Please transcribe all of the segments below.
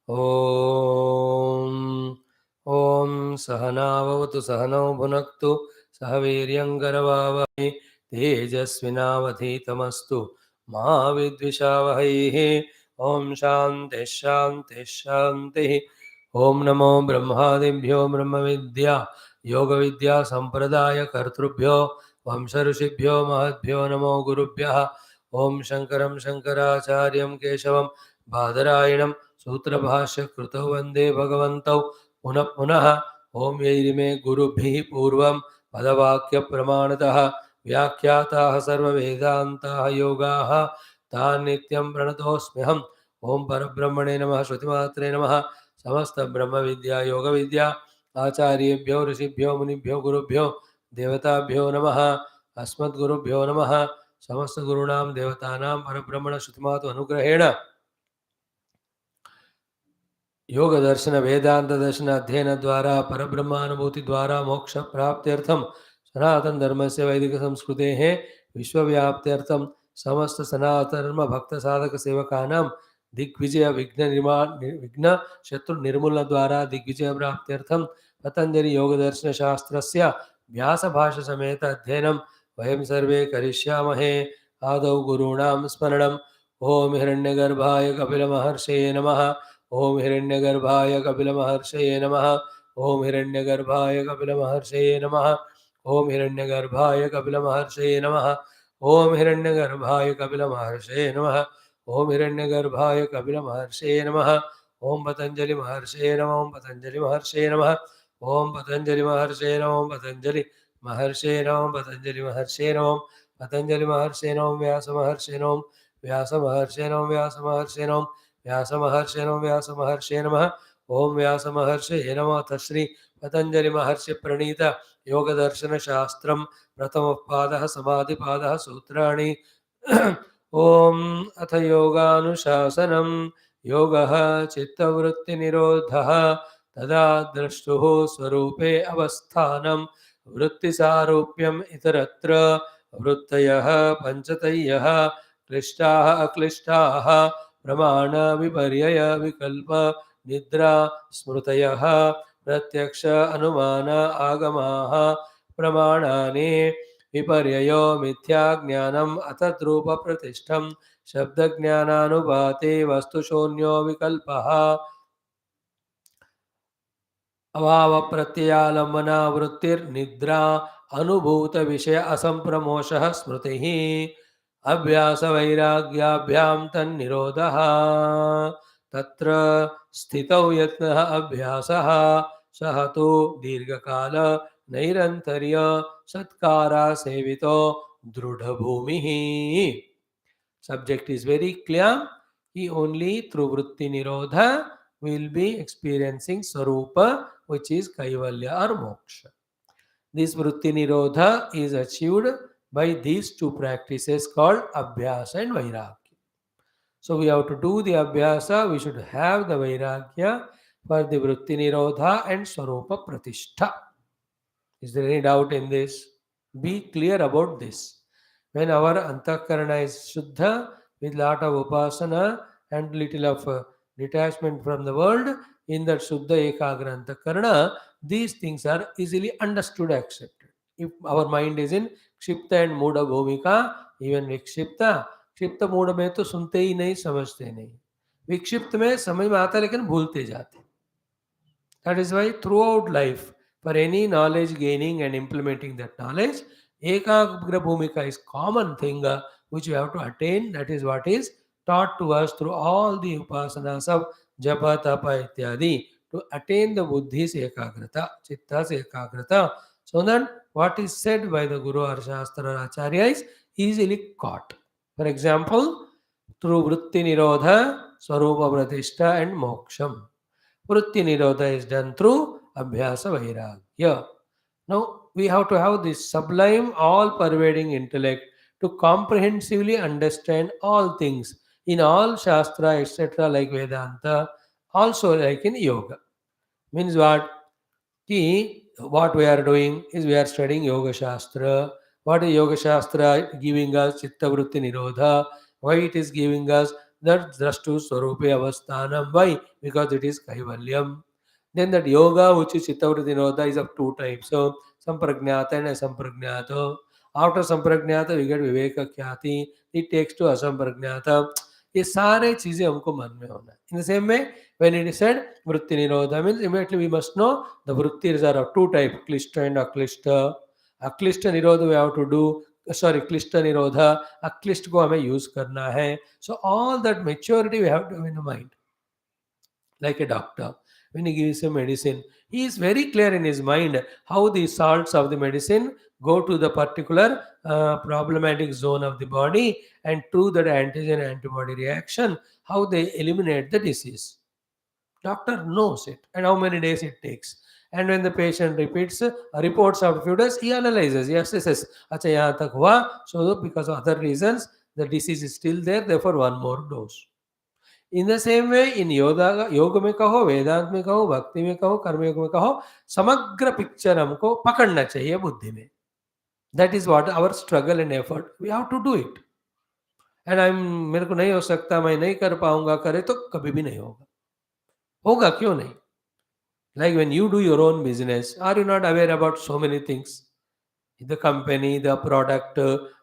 ॐ ॐ सहनावतु सहनौ भुनक्तु सह वीर्यङ्करवावहै तेजस्विनावधीतमस्तु मा विद्विषावहैः ॐ शान्तिः शान्तिः शान्तिः ॐ नमो ब्रह्मादिभ्यो ब्रह्मविद्या योगविद्या सम्प्रदायकर्तृभ्यो वंशऋषिभ्यो महद्भ्यो नमो गुरुभ्यः ॐ शङ्करं शङ्कराचार्यं केशवं बादरायणं सूत्रभाष्य कृतौ वन्दे भगवन्तौ पुनः पुनः ॐ यैरिमे गुरुभिः पूर्वं पदवाक्यप्रमाणतः व्याख्याताः सर्ववेदान्ताः योगाः तान् नित्यं प्रणतोऽस्म्यहम् ॐ परब्रह्मणे नमः श्रुतिमात्रे नमः समस्तब्रह्मविद्या योगविद्या आचार्येभ्यो ऋषिभ्यो मुनिभ्यो गुरुभ्यो देवताभ्यो नमः अस्मद्गुरुभ्यो नमः समस्तगुरूणां देवतानां परब्रह्मण श्रुतिमातु अनुग्रहेण योग दर्शन वेदांत दर्शन अध्ययन द्वारा परब्रह्मानुभूति द्वारा मोक्ष प्राप्त्यर्थम सनातन धर्म से वैदिक संस्कृते विश्वव्याप्त्यर्थम समस्त सनातन धर्म भक्त साधक सेवकानां दिग्विजय विघ्न शत्रु निर्मूलन द्वारा दिग्विजय प्राप्त्यर्थम पतंजलि योग दर्शन शास्त्रस्य व्यास भाष्य समेत अध्ययनं वयं सर्वे करिष्यामहे। आदौ गुरूणां स्मरणम्। ओम हिरण्यगर्भाय कपिलमहर्षये नमः। ओम हिरण्यगर्भाय कपिलमहर्षये नमः। ओम हिरण्यगर्भाय कपिलमहर्षये नमः। ओम हिरण्यगर्भाय कपिलमहर्षये नमः। ओम हिरण्यगर्भाय कपिलमहर्षये नमः। ओम हिरण्यगर्भाय कपिलमहर्षये नमः। ओम पतंजलि महर्षये नमः। ओम पतंजलि महर्षये नमः। ओम पतंजलि महर्षये नमः। ओम पतंजलि महर्षये नमः। पतंजलि महर्षये नमः। पतंजलि महर्षये नमः। व्यास महर्षये नमः। व्यास महर्षये नमः। व्यास महर्षये नमः। व्यास महर्षये नमः। व्यास महर्षये नमः। ओम व्यास महर्षये नमः। तश्री पतंजलि महर्षि प्रणीत योग दर्शन शास्त्रम प्रथम पादः समाधि पादः सूत्राणि ओम अथ योगानुशासनम योगः चित्तवृत्ति निरोधः तदा द्रष्टुः स्वरूपे अवस्थानं वृत्तिसारूप्यम् इतरत्र वृत्तयः पंचतयः क्लिष्टाः अक्लिष्टाः प्रमाण विपर्यय विकल्प निद्रा स्मृतयः प्रत्यक्ष अनुमान आगमाः प्रमाणानि विपर्ययो मिथ्या ज्ञानम् अतद्रूप प्रतिष्ठं शब्द ज्ञानानुपाते वस्तुशून्यो विकल्पः अभाव प्रत्ययालंबना वृत्तिर्निद्रा अनुभूत विषय असंप्रमोषः स्मृतिः अभ्यास वैराग्याभ्यां तन्निरोधः तत्र स्थितौ यत्नः अभ्यासः सः तु दीर्घकाल नैरन्तर्य सत्कारा सेवितो दृढभूमिः। Subject is very clear. He only through vritti nirodha will be experiencing sarupa, which is kaivalya or moksha. This vritti nirodha is achieved by these two practices called abhyasa and vairagya. So we have to do the abhyasa, we should have the vairagya for the vritti nirodha and sarupa pratishtha. Is there any doubt in this? Be clear about this. When our antakarana is shuddha with lot of upasana and little of detachment from the world, in that shuddha ekagra antakarana, these things are easily understood, accepted. If our mind is in क्षिप्त and मूढ़ भूमिका, even विक्षिप्त क्षिप्त मूढ़ में तो सुनते ही नहीं, समझते नहीं, विक्षिप्त में समझ में आता लेकिन भूलते जाते. That is why throughout life, for any knowledge gaining and implementing that knowledge, ekagra bhumika is common thing which you have to attain. That is what is taught to us through all the upasanas of japa, tapa, ityadi, to attain the buddhi's ekagrata, chitta's ekagrata. So then what is said by the Guru or Shastra or Acharya is easily caught. For example, through vritti nirodha, swarupa pratishtha and moksham. Vritti nirodha is done through abhyasa vairagya. Now we have to have this sublime, all-pervading intellect to comprehensively understand all things in all shastra, etc., like Vedanta, also like in yoga. Means what? What we are doing is we are studying Yoga Shastra. What is Yoga Shastra giving us? Chitta Vritti Nirodha. Why it is giving us? that drashtu swarupe avasthanam. Why? Because it is kaivalyam. Then that yoga, which is chittavritti nirodha, is of two types. So sampragnata and asampragnata. After sampragnata, we get viveka khyati. It takes to asampragnata. ये सारे चीजें हमको मन में होना है. In the same way, when it is said vritti nirodha, means immediately we must know the vrittis are of two types, klishta and aklishta. अक्लिष्ट निरोध we have to do, sorry, क्लिष्ट निरोधा, अक्लिष्ट को हमें यूज करना है. So all that maturity we have to have in the mind. Like a doctor, when he gives a medicine, he is very clear in his mind how the salts of the medicine go to the particular problematic zone of the body, and through that antigen antibody reaction, how they eliminate the disease. Doctor knows it and how many days it takes. And when the patient repeats reports after few days, he analyzes. Yes, says, "Acha yahan tak hua." So because of other reasons, the disease is still there. Therefore, one more dose. In the same way, in yoga में कहो, वेदांत में कहो, भक्ति में कहो, कर्मयोग में कहो, समग्र पिक्चर हमको पकड़ना चाहिए बुद्धि में. That is what our struggle and effort. We have to do it. And मेरे को नहीं हो सकता, मैं नहीं कर पाऊंगा, करे तो कभी भी नहीं होगा. होगा क्यों नहीं? Like when you do your own business, are you not aware about so many things? The company, the product,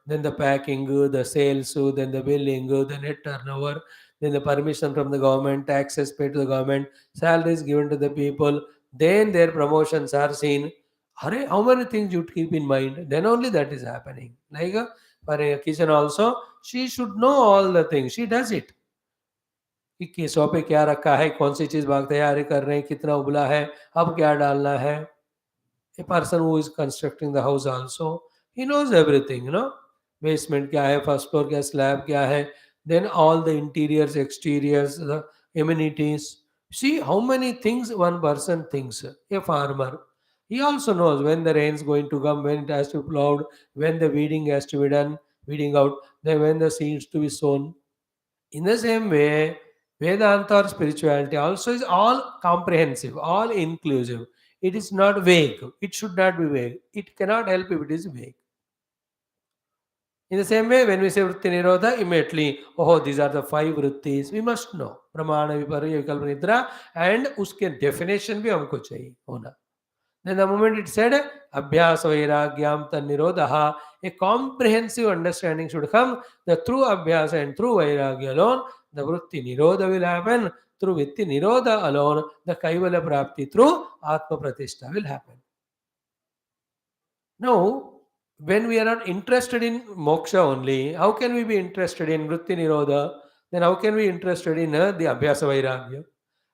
then the packing, the sales, then the billing, the net turnover, then the permission from the government, taxes paid to the government, salaries given to the people, then their promotions are seen. Hare, how many things you keep in mind? Then only that is happening. Like for a kitchen also, she should know all the things. She does it. कि केसों पे क्या रखा है, कौन सी चीज़ भाग तैयारी कर रहे हैं, कितना उबला है, अब क्या डालना है. A person who is constructing the house also, he knows everything, basement क्या है, first floor क्या, slab क्या है, then all the interiors, exteriors, the amenities. See how many things one person thinks. A farmer, he also knows when the rain is going to come, when it has to be plowed, when the weeding has to be done, weeding out, then when the seeds to be sown. In the same way, Vedanta or spirituality also is all comprehensive, all inclusive. It is not vague. It should not be vague. It cannot help if it is vague. In the same way, when we say Vritti Nirodha, immediately, oh, these are the 5 Vrittis. We must know. Pramana, Viparya, Vikalpa, Nidra, and uske definition bhi humko chahiye hona. Then the moment it said Abhyasa Vairagyam Tan Nirodha, a comprehensive understanding should come that through Abhyasa and through Vairagya alone, the Vritti Nirodha will happen. Through Vritti Nirodha alone, the Kaivalya Prapti through Atma Pratishtha will happen. Now, when we are not interested in moksha only, how can we be interested in Vritti Nirodha? Then how can we be interested in the Abhyasa Vairagya?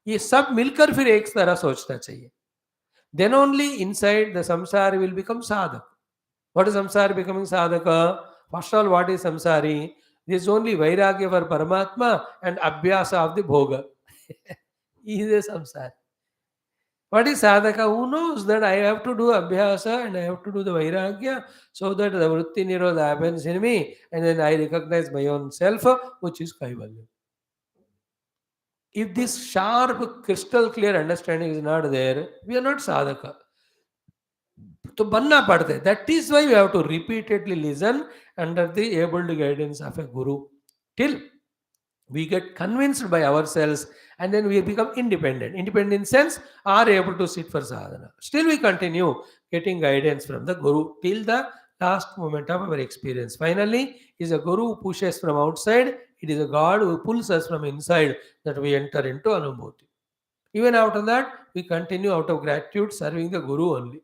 ये सब मिलकर फिर एक तरह सोचना चाहिए. Then only inside the samsari will become sadhaka. What is samsari becoming sadhaka? First of all, what is samsari? This is only vairagya for Paramatma and abhyasa of the bhoga. He is a samsari. What is sadhaka? Who knows that I have to do abhyasa and I have to do the vairagya so that the vritti nirodha happens in me and then I recognize my own self, which is kaivalya. If this sharp, crystal clear understanding is not there, we are not sadhaka. तो बनना पड़ता है. That is why we have to repeatedly listen under the able guidance of a guru till we get convinced by ourselves and then we become independent. Independent in sense are able to sit for sadhana. Still we continue getting guidance from the guru till the last moment of our experience. Finally, is a guru who pushes from outside. It is a God who pulls us from inside that we enter into anubhuti. Even after that, we continue out of gratitude serving the guru only.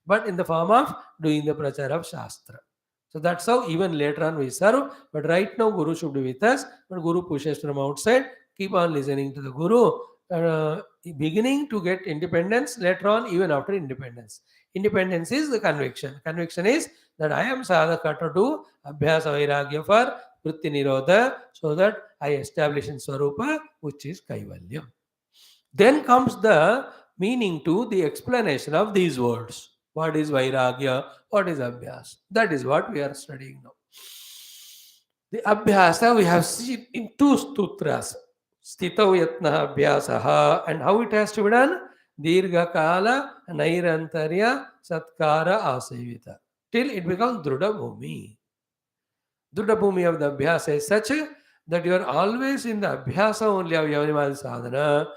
But in the form of doing the prachar of Shastra. So that's how even later on we serve. But right now Guru should be with us. But Guru pushes from outside. Keep on listening to the Guru. Beginning to get independence later on, even after independence. Independence is the conviction. Conviction is that I am sadhaka to do abhyasa vairagya for vritti nirodha so that I establish in Swarupa, which is Kaivalyam. Then comes the meaning to the explanation of these words. What is Vairagya? What is Abhyas? That is what we are studying now. The Abhyasa we have seen in 2 sutras. Sthitau Yatna Abhyasaha, and how it has to be done? Dirgha Kala Nairantarya Satkara Asevita. Till it becomes Drudha Bhumi. Drudha Bhumi of the Abhyasa is such that you are always in the abhyasa only of Yavanimal sadhana,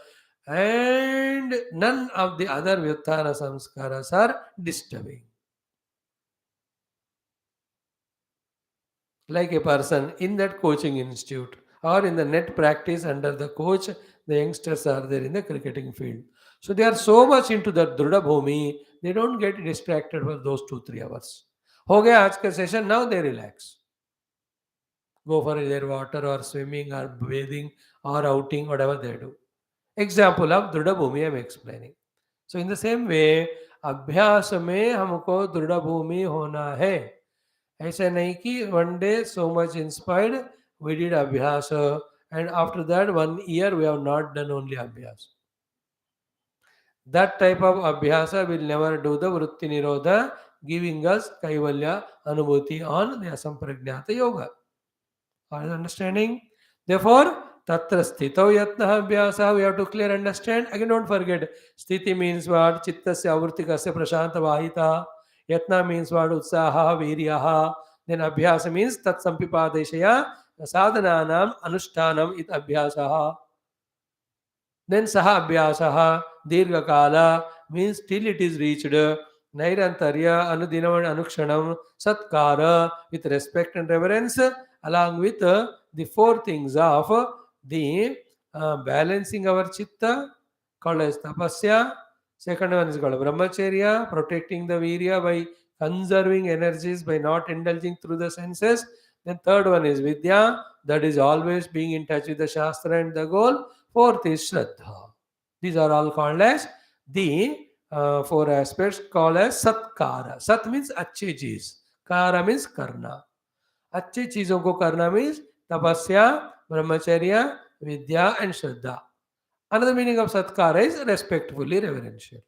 and none of the other vyuttana samskaras are disturbing. Like a person in that coaching institute or in the net practice under the coach, the youngsters are there in the cricketing field. So they are so much into that Druda Bhumi, they don't get distracted for those 2-3 hours. हो गया आज का session, now they relax. Go for their water or swimming or bathing or outing, whatever they do. Example of Druda Bhumi I am explaining. So in the same way, अभ्यास में हमको दृढ़ भूमि होना है. ऐसा नहीं कि one day so much inspired, we did abhyas, and after that 1 year we have not done only abhyas. That type of abhyasa will never do the vritti nirodha, giving us kaivalya anubhuti on the asampragnata yoga. Are you understanding? Therefore, tatra sthito yatna abhyasa, we have to clear understand. Again, don't forget, sthiti means what? Chittasya avrittikasya prashanta vahita. Yatna means what? Utsaha, viryaha. Then abhyasa means tat sampipadeshaya sadhananam anushtanam it abhyasaha. Then saha abhyasaha dirghakala means till it is reached. Nairantarya anudinam and anukshanam satkara with respect and reverence, along with the 4 things of the balancing our chitta called as tapasya. Second one is called brahmacharya, protecting the virya by conserving energies by not indulging through the senses. Then third one is vidya, that is always being in touch with the shastra and the goal. Fourth is shraddha. These are all called as the 4 aspects called as satkara. Sat means अच्छी चीज, kara means करना. अच्छी चीजों को करना means tapasya, brahmacharya, vidya and shraddha. Another meaning of satkara is respectfully reverential.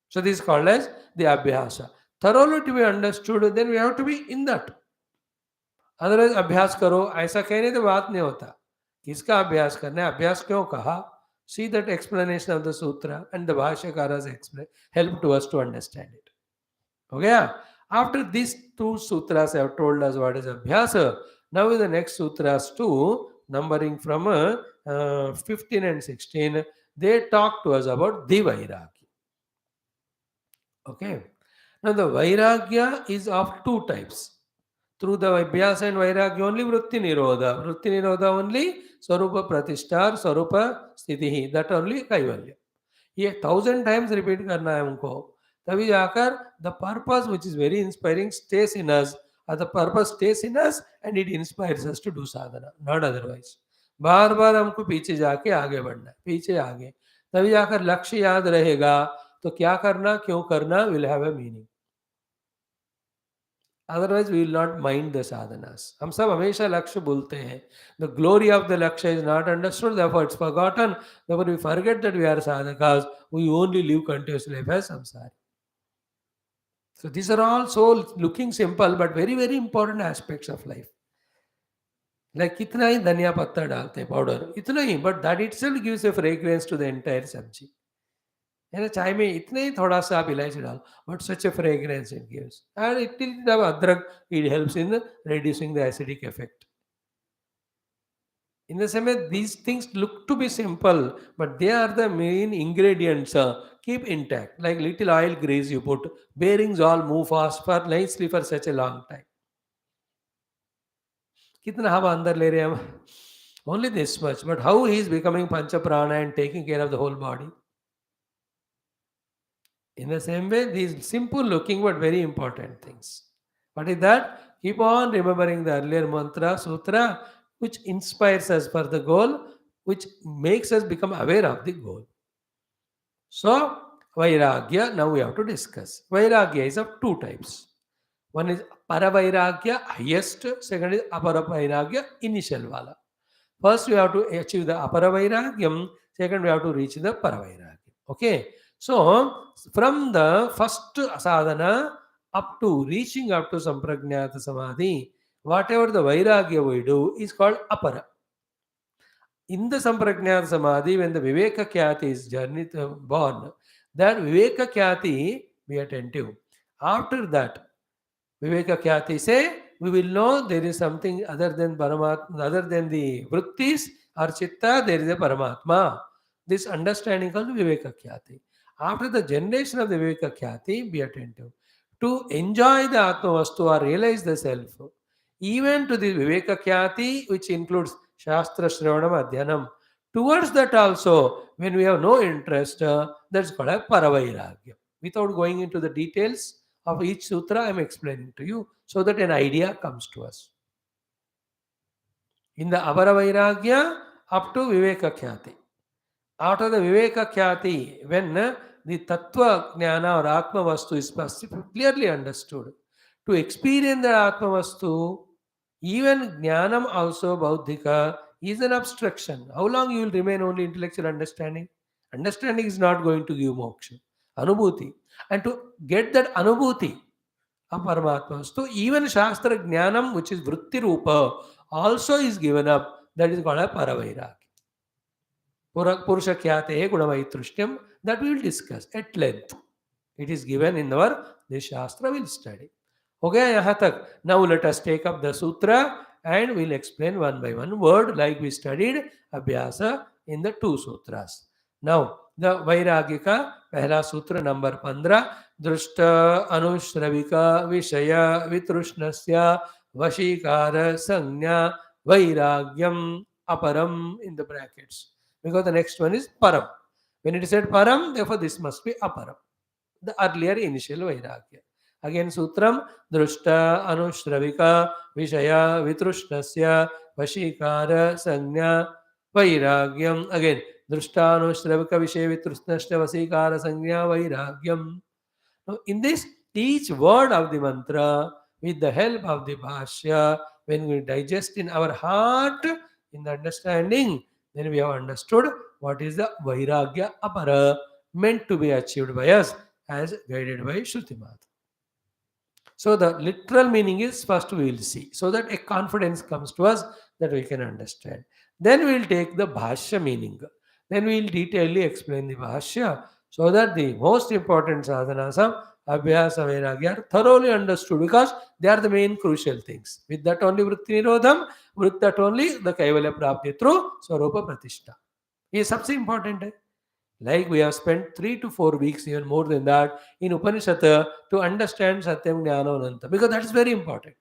So this is called as the abhyasa. Thoroughly to be understood, then we have to be in that. Otherwise अभ्यास करो ऐसा कहने तो बात नहीं होता. किसका अभ्यास करना है, अभ्यास क्यों कहा? See that explanation of the sutra and the Bhashyakara's help to us to understand it. Okay? After these 2 sutras have told us what is abhyasa, now in the next sutras 2, numbering from 15 and 16, they talk to us about the Vairagya. Okay? Now the Vairagya is of 2 types. Through the Vyasa and Vairagya only Vritti Nirodha. Vritti Nirodha only Swarupa Pratishtha, Swarupa Sthitihi. That only Kaivalya. ये 1000 times repeat करना है हमको, तभी जाकर the purpose which is very inspiring stays in us, or the purpose stays in us and it inspires us to do sadhana, not otherwise. बार बार हमको पीछे जाके आगे बढ़ना है, पीछे आगे, तभी जाकर लक्ष्य याद रहेगा, तो क्या करना क्यों करना will have a meaning. Otherwise we will not mind the sadhanas. हम सब हमेशा लक्ष्य बोलते हैं. The glory of the lakshya is not understood, therefore it's forgotten. Therefore we forget that we are sadhakas. We only live continuous life as samsari. So these are all so looking simple but very very important aspects of life. Like कितना ही धनिया पत्ता डालते हैं powder, इतना ही, but that itself gives a fragrance to the entire sabji. है ना, चाय में इतने ही थोड़ा सा आप इलायची डालो, but such a fragrance it gives, and it will have adrak, it helps in reducing the acidic effect. In the same way, these things look to be simple, but they are the main ingredients. Keep intact, like little oil grease you put, bearings all move fast for nicely for such a long time. कितना हवा अंदर ले रहे हैं हम? Only this much, but how he is becoming pancha prana and taking care of the whole body. In the same way, these simple looking but very important things. What is that? Keep on remembering the earlier mantra, sutra, which inspires us for the goal, which makes us become aware of the goal. So, Vairagya, now we have to discuss. Vairagya is of 2 types. One is Paravairagya, highest. Second is Aparavairagya, initial wala. First, we have to achieve the Aparavairagyam. Second, we have to reach the Paravairagyam. Okay? So, from the first sadhana up to reaching up to Sampragnata Samadhi, whatever the Vairagya we do is called Apara. In the Sampragnata Samadhi, when the Viveka Khyati is born, that Viveka Khyati be attentive. After that, Viveka Khyati say, we will know there is something other than Paramatma, other than the Vrutthis or Chitta, there is a Paramatma. This understanding called Viveka Khyati. After the generation of the Viveka Khyati, be attentive. To enjoy the Atma Vastu or realize the self, even to the Viveka Khyati, which includes Shastra Shravanam Adhyanam, towards that also, when we have no interest, that's called a Paravairagya. Without going into the details of each sutra, I am explaining to you so that an idea comes to us. In the Aparavairagya, up to Viveka Khyati. After the Viveka Khyati, when the Tattva Jnana or Atma Vastu is clearly understood, to experience the Atma Vastu, even Jnanam also Bauddhika is an abstraction. How long you will remain only intellectual understanding? Understanding is not going to give moksha. Anubhuti. And to get that Anubhuti of Paramatma Vastu, even Shastra Jnanam, which is Vritti Rupa, also is given up. That is called a Paravairagya. Purusha Khyate Gunamaitrushtyam, that we will discuss at length. It is given in our this Shastra we will study. Okay, yahan tak. Now let us take up the sutra and we will explain one by one word like we studied Abhyasa in the two sutras. Now, the Vairagika, Pehla Sutra number 15, Drushta Anushravika Vishaya Vitrushnasya Vashikara Sanya Vairagyam Aparam in the brackets. Because the next one is Param. When it is said Param, therefore this must be Aparam. The earlier initial Vairagya. Again, Sutram, Drushta, Anushravika, Vishaya, Vitrushnasya, Vashikara, Sanya, Vairagyam. Again, Drushta, Anushravika, Vishaya, Vitrushnasya, Vashikara, Sanya, Vairagyam. Now, in this, each word of the mantra, with the help of the Bhashya, when we digest in our heart, in the understanding, then we have understood what is the Vairagya Apara meant to be achieved by us as guided by Shruti Mata. So the literal meaning is first we will see, so that a confidence comes to us that we can understand. Then we will take the Bhashya meaning. Then we will detailedly explain the Bhashya so that the most important sadhanas of Abhyasa Vairagya are thoroughly understood because they are the main crucial things. With that only Vritti Nirodham, with that only the Kaivalya Prapti through Swarupa Pratishta. Is सबसे important है. Like we have spent 3 to 4 weeks, even more than that, in Upanishad to understand Satyam Jnana Ananta, because that is very important.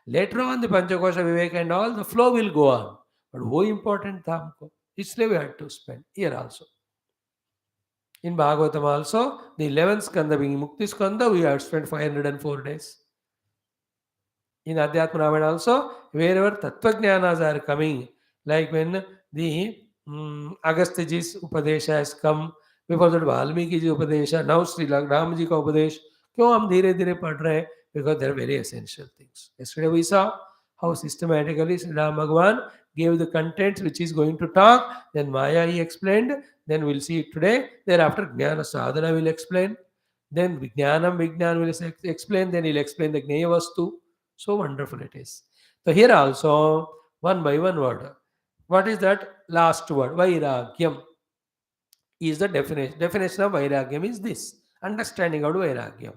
Later on, the Panchakosha Viveka and all, the flow will go on. But who important tha humko? Isliye we had to spend here also. In Bhagavatam also, the 11th skanda being Mukti skanda, we have spent 504 days. In Adhyatma Ramayana also, wherever Tattva Jnanas are coming, like when the Agastyaji's Upadesha has come, before that Valmiki ji Upadesha, now Sri Ram ji ka Upadesh. क्यों हम धीरे धीरे पढ़ रहे हैं? Because they are very essential things. Yesterday we saw how systematically Sri Ram Bhagwan gave the contents which is going to talk, then Maya he explained, then we'll see it today, thereafter Jnana Sadhana will explain, then Vijnanam Vijnan will explain, then he'll explain the Jnaya Vastu. So wonderful it is. So here also, one by one word. What is that last word? Vairagyam is the definition. Definition of Vairagyam is this. Understanding of Vairagyam.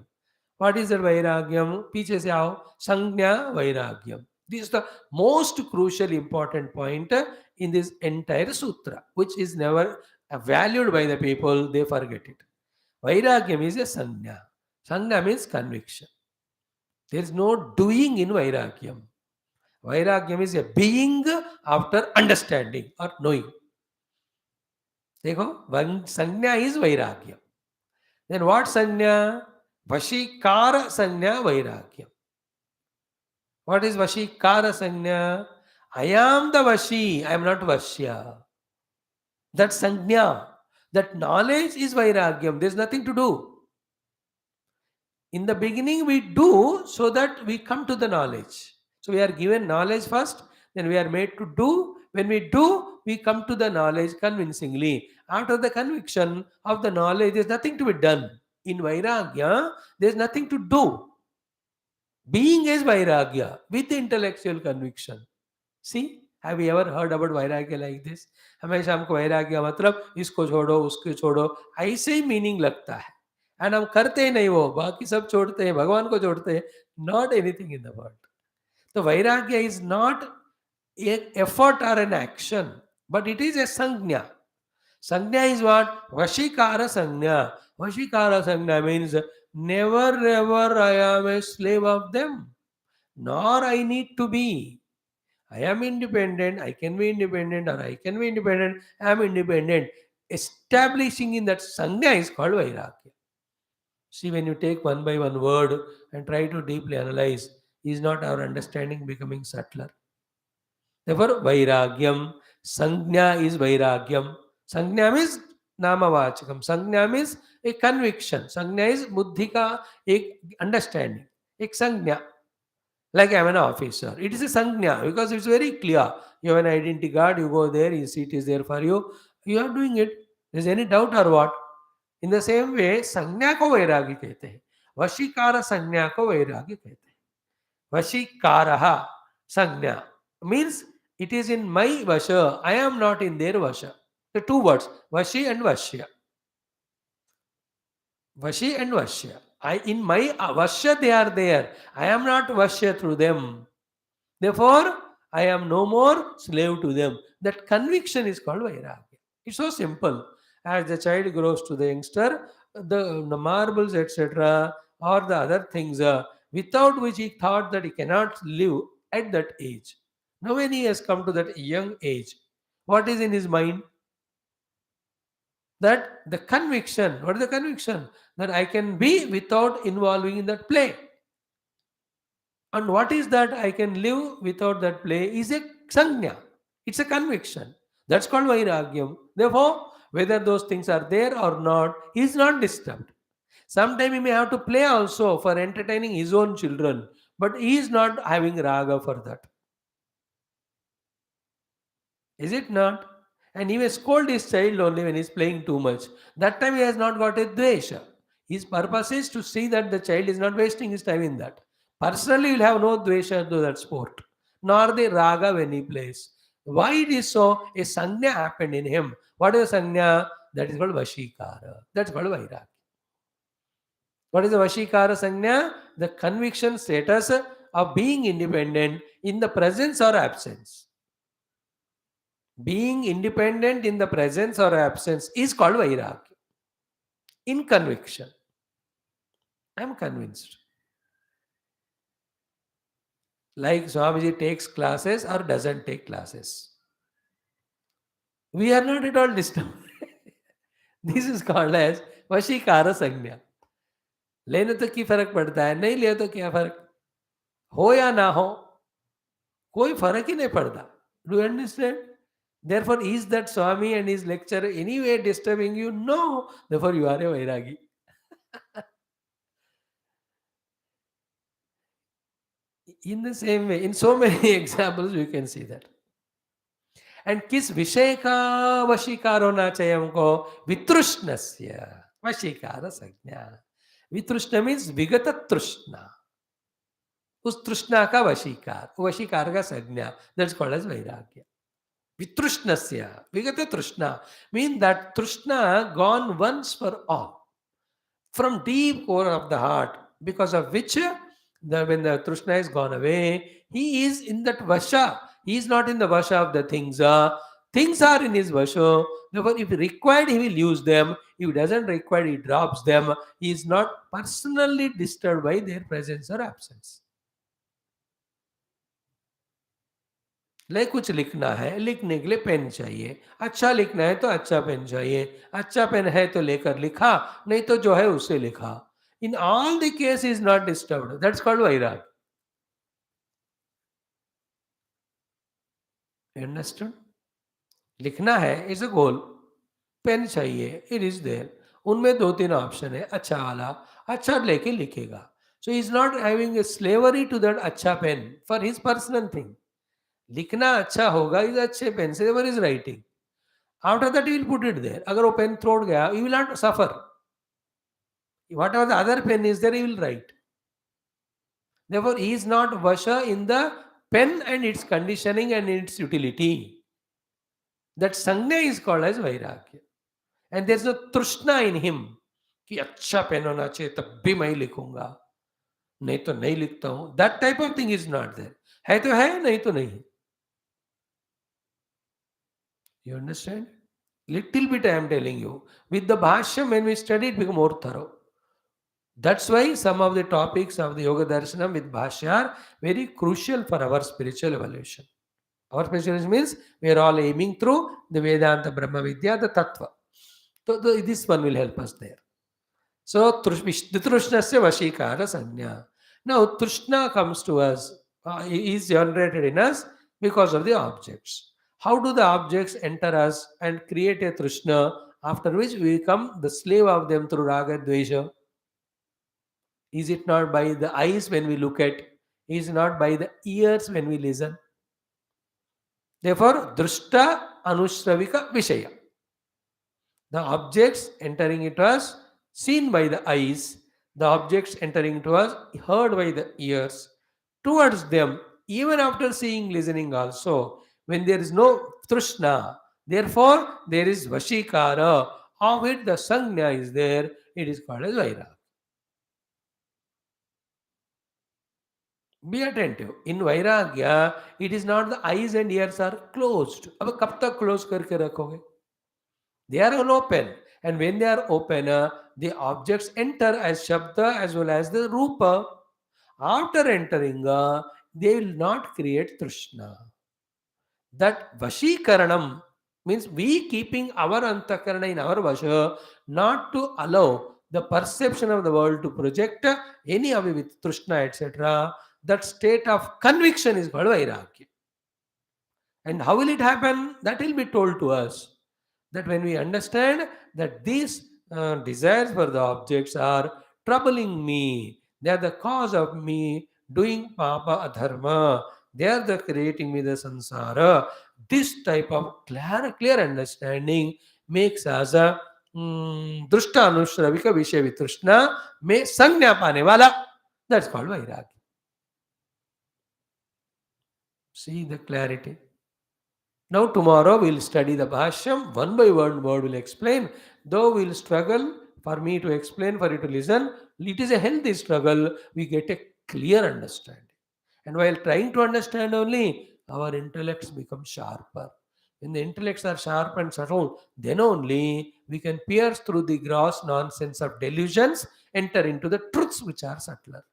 What is that Vairagyam? Piche se aao. Sangnya Vairagyam. This is the most crucial important point in this entire sutra, which is never valued by the people. They forget it. Vairagyam is a sangnya. Sangnya means conviction. There is no doing in Vairagyam. Vairagyam is a being after understanding or knowing. देखो संज्ञा is Vairagya. Then what संज्ञा? Vashikara संज्ञा Vairagya. What is Vashikara संज्ञा? I am the Vashi, I am not Vashya. That संज्ञा, that knowledge is Vairagyam. There is nothing to do. In the beginning we do so that we come to the knowledge. So we are given knowledge first, then we are made to do. When we do, we come to the knowledge convincingly. After the conviction of the knowledge, there is nothing to be done. In Vairagya, there is nothing to do. Being is Vairagya with intellectual conviction. See, have you ever heard about Vairagya like this? हमेशा हमको वैराग्य मतलब इसको छोड़ो उसको छोड़ो ऐसे ही meaning लगता है. एंड हम करते ही नहीं, वो बाकी सब छोड़ते हैं, भगवान को छोड़ते हैं. Not anything in the world. तो वैराग्य is not an effort or an action, but it is a sangnya. Sangnya is what? Vashikara sangnya. Vashikara sangnya means never ever I am a slave of them, nor I need to be. I am independent, I can be independent, or I can be independent, I am independent. Establishing in that sangya is called vairagya. See, when you take one by one word and try to deeply analyze, is not our understanding becoming subtler? Therefore, vairagyam, sangnya is vairagyam. Sangnya means namavachakam. Sangnya means a conviction. Sangnya is buddhi ka ek understanding. Ek sangnya. Like I am an officer. It is a sangnya because it's very clear. You have an identity card, you go there, your seat is there for you. You are doing it. Is any doubt or what? In the same way, sangnya को वैराग्य कहते हैं. वशीकार संज्ञा को वैराग्य कहते हैं. Vashikaraha Sangnya means it is in my Vasha. I am not in their Vasha. The two words, Vashi and Vashya. Vashi and Vashya. In my Vashya they are there. I am not Vashya through them. Therefore, I am no more slave to them. That conviction is called Vairagya. It's so simple. As the child grows to the youngster, the marbles, etc., or the other things, without which he thought that he cannot live at that age. Now, when he has come to that young age, what is in his mind? That the conviction, what is the conviction? That I can be without involving in that play. And what is that I can live without that play is a sangya. It's a conviction. That's called vairagyam. Therefore, whether those things are there or not, he is not disturbed. Sometimes he may have to play also for entertaining his own children, but he is not having raga for that. Is it not? And he may scold his child only when he is playing too much. That time he has not got a dvesha. His purpose is to see that the child is not wasting his time in that. Personally, he will have no dvesha to that sport, nor the raga when he plays. Why it is so? A sangya happened in him. What is a sangya? That is called vashikara. That's called vairagya. What is the vashikara sangya? The conviction status of being independent in the presence or absence. Being independent in the presence or absence is called vairagya. In conviction. I am convinced. Like Swamiji takes classes or doesn't take classes. We are not at all disturbed. This is called as vashikara sangya. लेने तो की फर्क पड़ता है, नहीं ले तो क्या फर्क हो या ना हो, कोई फर्क ही नहीं पड़ता. Do you understand? Therefore, is that Swami and his lecture anyway disturbing you? No. Therefore, you are a vairagi. In the same way, in so many examples, you can see that. And किस विषय का वशीकार होना चाहिए हमको? वितृष्णस्य वशीकार संज्ञा. वितृष्ण means विगत तृष्णा. उस तृष्णा का वशीकार, वशीकार का संज्ञा. दैट्स कॉल्ड एज वैराग्य. Vitrushnasya, vigata trishna, mean that trishna gone once for all, from deep core of the heart, because of which when the trishna is gone away, he is in that vasha. He is not in the vasha of the things. Things are in his vasha. Therefore, if required, he will use them. If he doesn't require, he drops them. He is not personally disturbed by their presence or absence. ले कुछ लिखना है, लिखने के लिए pen चाहिए. अच्छा लिखना है तो अच्छा पेन चाहिए. अच्छा पेन है तो लेकर लिखा, नहीं तो जो है उससे लिखा. In all the case is not disturbed. That's called vairag. Understood? लिखना है इज अ गोल. पेन चाहिए, इट इज देयर. उनमें 2-3 ऑप्शन है. अच्छा वाला, अच्छा लेके लिखेगा. So is not having a slavery to that अच्छा pen for his personal thing. लिखना अच्छा होगा इज अच्छे पेन से, is writing. After that you will put it there. अगर वो पेन थ्रोट गया, you will not suffer. Whatever the other pain is there, you will write. Therefore, he is not vasha in the pen and its conditioning and its utility. That sangya is called as vairagya. And there is no trishna in him. कि अच्छा pen होना चाहिए तब भी मैं लिखूंगा, नहीं तो नहीं लिखता हूं. That type of thing is not there. है तो है, नहीं तो नहीं. You understand? Little bit I am telling you. With the Bhashya, when we study, it become more thorough. That's why some of the topics of the Yoga Darshanam with Bhashya are very crucial for our spiritual evolution. Our spiritual evolution means we are all aiming through the Vedanta, Brahma Vidya, the Tattva. So this one will help us there. So Trishnasya Vashikara Sanya. Now Trishna comes to us, is generated in us because of the objects. How do the objects enter us and create a Trishna, after which we become the slave of them through Raga Dvesha? Is it not by the eyes when we look at? Is it not by the ears when we listen? Therefore, Drishta Anushravika Vishaya. The objects entering into us seen by the eyes, the objects entering into us heard by the ears. Towards them, even after seeing, listening also, when there is no Trishna, therefore there is Vashikara, of it the Sangya is there, it is called as Vairagya. Be attentive. In Vairagya, it is not the eyes and ears are closed. अब कब तक close करके रखोगे? They are all open. And when they are open, the objects enter as Shabda as well as the Rupa. After entering, they will not create Trishna. That Vashikaranam means we keeping our Antakarana in our Vasha, not to allow the perception of the world to project any away with Trishna, etc. That state of conviction is called Vairagya. And how will it happen? That will be told to us. That when we understand that these desires for the objects are troubling me, they are the cause of me doing papa adharma, they are the creating me the samsara. This type of clear understanding makes us a drushta anushravika vishya vitrishna में संज्ञा पाने वाला. That's called vairagya. See the clarity. Now tomorrow we'll study the Bhashyam, one by one word will explain. Though we'll struggle for me to explain, for you to listen, it is a healthy struggle. We get a clear understanding. And while trying to understand only, our intellects become sharper. When the intellects are sharp and subtle, then only we can pierce through the gross nonsense of delusions, enter into the truths which are subtler.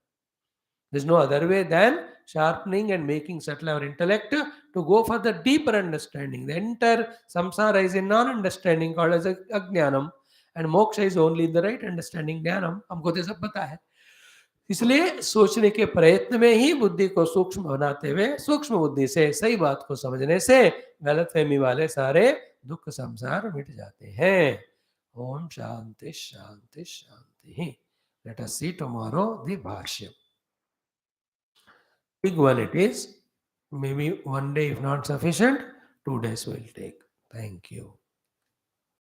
There's no other way than sharpening and making subtle our intellect to go for the deeper understanding. The entire samsara is a non-understanding called as ajnanam, and moksha is only in the right understanding ज्ञानम. हमको तो सब पता है. इसलिए सोचने के प्रयत्न में ही बुद्धि को सूक्ष्म बनाते हुए सूक्ष्म बुद्धि से सही बात को समझने से गलतफहमी वाले सारे दुख संसार मिट जाते हैं. ओम शांति शांति शांति. Let us see tomorrow the Bhashya. Big one it is. Maybe one day, if not sufficient, 2 days will take. Thank you.